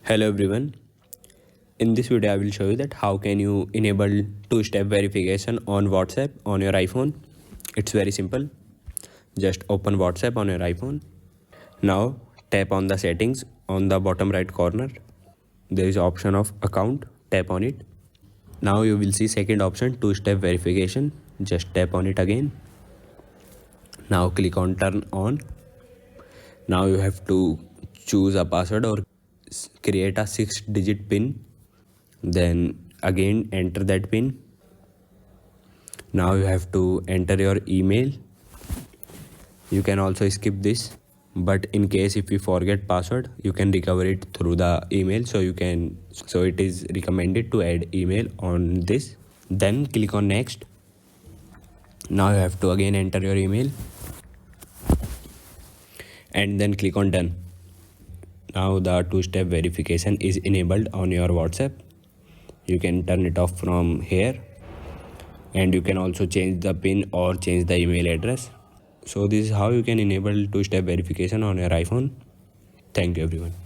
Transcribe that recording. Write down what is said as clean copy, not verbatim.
Hello everyone. In this video I will show you that how can you enable two-step verification on WhatsApp on your iPhone. It's very simple. Just open WhatsApp on your iPhone. Now tap on the settings on the bottom right corner. There is option of account. Tap on it. Now you will see second option, two-step verification. Just tap on it again. Now click on turn on. Now you have to choose a password or create a 6-digit PIN. Then again enter that PIN. Now you have to enter your email. You can also skip this, but in case if you forget password, you can recover it through the email. So it is recommended to add email on this. Then click on next. Now you have to again enter your email and then click on done. Now the two-step verification is enabled on your WhatsApp. You can turn it off from here, and you can also change the PIN or change the email address. So this is how you can enable two-step verification on your iPhone. Thank you everyone.